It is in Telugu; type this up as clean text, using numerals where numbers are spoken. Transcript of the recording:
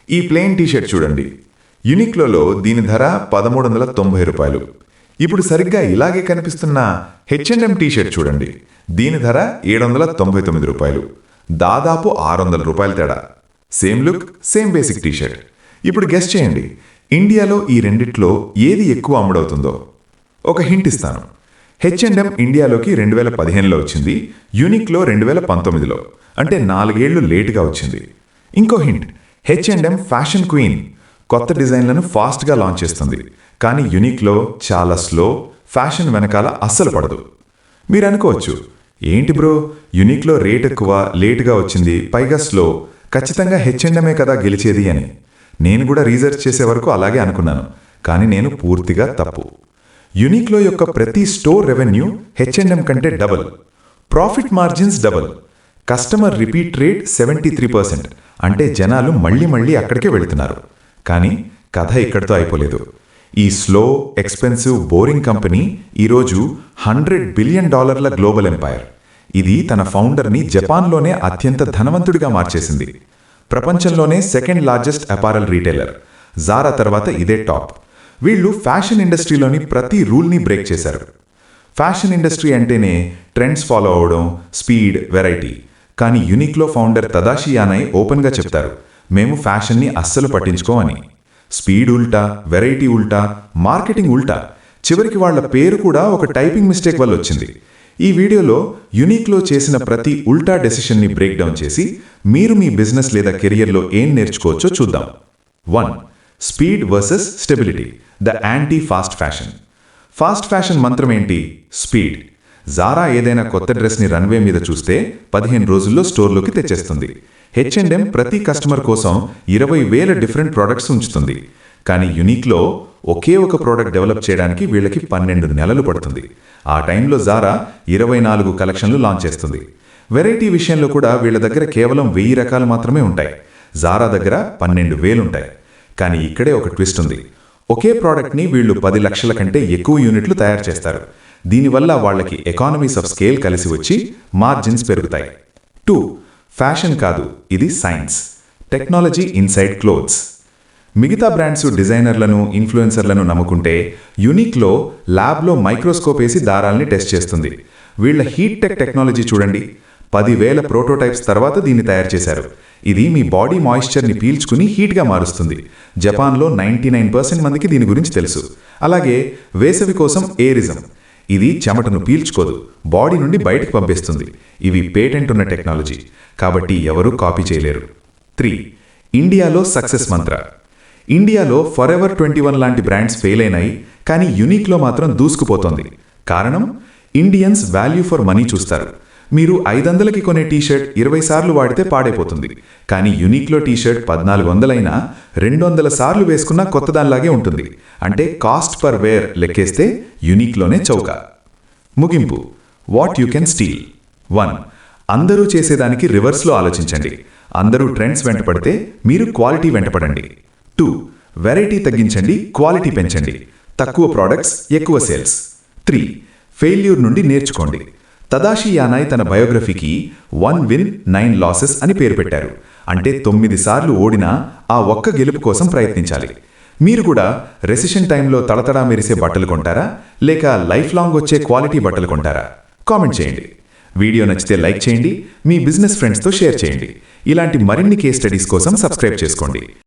ఈ ప్లెయిన్ టీషర్ట్ చూడండి, యూనిక్లోలో దీని ధర 1390 రూపాయలు. ఇప్పుడు సరిగ్గా ఇలాగే కనిపిస్తున్న H&M టీషర్ట్ చూడండి, దీని ధర 799 రూపాయలు. దాదాపు 600 రూపాయలు తేడా. Same look, same basic t shirt. ఇప్పుడు గెస్ చేయండి, ఇండియాలో ఈ రెండిట్లో ఏది ఎక్కువ అమ్ముడవుతుందో. ఒక హింట్ ఇస్తాను. H&M ఇండియాలోకి 2015లో వచ్చింది, యూనిక్లో 2019లో, అంటే 4 ఏళ్లు లేటుగా వచ్చింది. ఇంకో హింట్, H&M ఫ్యాషన్ క్వీన్, కొత్త డిజైన్లను ఫాస్ట్గా లాంచ్ చేస్తుంది. కానీ యూనిక్లో చాలా స్లో, ఫ్యాషన్ వెనకాల అస్సలు పడదు. మీరు అనుకోవచ్చు, ఏంటి బ్రో, యూనిక్లో రేట్ ఎక్కువ, లేటుగా వచ్చింది, పైగా స్లో, ఖచ్చితంగా H&Mఏ కదా గెలిచేది అని. నేను కూడా రీసెర్చ్ చేసే వరకు అలాగే అనుకున్నాను, కానీ నేను పూర్తిగా తప్పు. యూనిక్లో యొక్క ప్రతి స్టోర్ రెవెన్యూ H&M కంటే double, profit margins double, customer repeat rate 73%, అంటే జనాలు మళ్ళీ అక్కడికే వెళుతున్నారు. కానీ కథ ఇక్కడితో అయిపోలేదు. ఈ స్లో, ఎక్స్పెన్సివ్, బోరింగ్ కంపెనీ ఈరోజు $100 బిలియన్ గ్లోబల్ ఎంపైర్. ఇది తన ఫౌండర్ని జపాన్లోనే అత్యంత ధనవంతుడిగా మార్చేసింది. ప్రపంచంలోనే second largest apparel retailer. Zara తర్వాత ఇదే టాప్. వీళ్ళు ఫ్యాషన్ ఇండస్ట్రీలోని ప్రతి రూల్ని బ్రేక్ చేశారు. ఫ్యాషన్ ఇండస్ట్రీ అంటేనే ట్రెండ్స్ ఫాలో అవడం, స్పీడ్, వెరైటీ. కానీ యూనిక్లో ఫౌండర్ తదాషి యానై ఓపెన్గా చెప్తారు, మేము ఫ్యాషన్ని అస్సలు పట్టించుకోమని. స్పీడ్ ఉల్టా, వెరైటీ ఉల్టా, మార్కెటింగ్ ఉల్టా, చివరికి వాళ్ల పేరు కూడా ఒక టైపింగ్ మిస్టేక్ వల్ల వచ్చింది. ఈ వీడియోలో యూనిక్లో చేసిన ప్రతి ఉల్టా డెసిషన్ని బ్రేక్ డౌన్ చేసి మీరు మీ బిజినెస్ లేదా కెరియర్లో ఏం నేర్చుకోవచ్చో చూద్దాం. 1. Speed versus stability, the anti fast fashion. Fast fashion మంత్రం ఏంటి? స్పీడ్. జారా ఏదైనా కొత్త డ్రెస్ని రన్వే మీద చూస్తే 15 రోజుల్లో స్టోర్లోకి తెచ్చేస్తుంది. H&M ప్రతి కస్టమర్ కోసం 20,000 డిఫరెంట్ ప్రోడక్ట్స్ ఉంచుతుంది. కానీ యూనిక్లో ఒకే ఒక ప్రోడక్ట్ డెవలప్ చేయడానికి వీళ్ళకి 12 నెలలు పడుతుంది. ఆ టైంలో జారా 24 కలెక్షన్లు లాంచ్ చేస్తుంది. వెరైటీ విషయంలో కూడా వీళ్ళ దగ్గర కేవలం 1000 రకాలు మాత్రమే ఉంటాయి. జారా దగ్గర 12,000 ఉంటాయి. కానీ ఇక్కడే ఒక ట్విస్ట్ ఉంది. ఒకే ప్రోడక్ట్ని వీళ్ళు 10 లక్షల కంటే ఎక్కువ యూనిట్లు తయారు చేస్తారు. దీనివల్ల వాళ్ళకి ఎకానమీస్ ఆఫ్ స్కేల్ కలిసి వచ్చి మార్జిన్స్ పెరుగుతాయి. 2. ఫ్యాషన్ కాదు, ఇది సైన్స్, టెక్నాలజీ ఇన్సైడ్ క్లోత్స్. మిగతా బ్రాండ్స్ డిజైనర్లను, ఇన్ఫ్లుయెన్సర్లను నమ్ముకుంటే యూనిక్లో ల్యాబ్లో మైక్రోస్కోప్ వేసి దారాల్ని టెస్ట్ చేస్తుంది. వీళ్ళ హీట్ టెక్ టెక్నాలజీ చూడండి, 10,000 ప్రోటోటైప్స్ తర్వాత దీన్ని తయారు చేశారు. ఇది మీ బాడీ మాయిశ్చర్ని పీల్చుకుని హీట్గా మారుస్తుంది. జపాన్లో 99% మందికి దీని గురించి తెలుసు. అలాగే వేసవి కోసం ఎయిరిజం, ఇది చెమటను పీల్చుకోదు, బాడీ నుండి బయటకు పంపిస్తుంది. ఇవి పేటెంట్ ఉన్న టెక్నాలజీ, కాబట్టి ఎవరూ కాపీ చేయలేరు. 3. ఇండియాలో సక్సెస్ మంత్ర. ఇండియాలో ఫరెవర్ 21 లాంటి బ్రాండ్స్ ఫెయిల్ అయినాయి, కానీ యూనిక్లో మాత్రం దూసుకుపోతోంది. కారణం, ఇండియన్స్ వాల్యూ ఫర్ మనీ చూస్తారు. మీరు 500కి కొనే టీషర్ట్ 20 సార్లు వాడితే పాడైపోతుంది. కానీ యూనిక్లో టీషర్ట్ 1400 అయినా 200 సార్లు వేసుకున్నా కొత్తదానిలాగే ఉంటుంది. అంటే కాస్ట్ పర్ వేర్ లెక్కేస్తే యూనిక్లోనే చౌక. ముగింపు, వాట్ యూ కెన్ స్టీల్. 1. అందరూ చేసేదానికి రివర్స్లో ఆలోచించండి. అందరూ ట్రెండ్స్ వెంటపడితే మీరు క్వాలిటీ వెంటపడండి. 2. వెరైటీ తగ్గించండి, క్వాలిటీ పెంచండి. తక్కువ ప్రోడక్ట్స్, ఎక్కువ సేల్స్. 3. ఫెయిల్యూర్ నుండి నేర్చుకోండి. తదాషి యానై తన బయోగ్రఫీకి 1 win 9 losses అని పేరు పెట్టారు. అంటే 9 సార్లు ఓడినా ఆ ఒక్క గెలుపు కోసం ప్రయత్నించాలి. మీరు కూడా రెసిషన్ టైంలో తడతడా మెరిసే బట్టలు కొంటారా, లేక లైఫ్ లాంగ్ వచ్చే క్వాలిటీ బట్టలు కొంటారా? కామెంట్ చేయండి. వీడియో నచ్చితే లైక్ చేయండి, మీ బిజినెస్ ఫ్రెండ్స్తో షేర్ చేయండి. ఇలాంటి మరిన్ని కేస్ స్టడీస్ కోసం సబ్స్క్రైబ్ చేసుకోండి.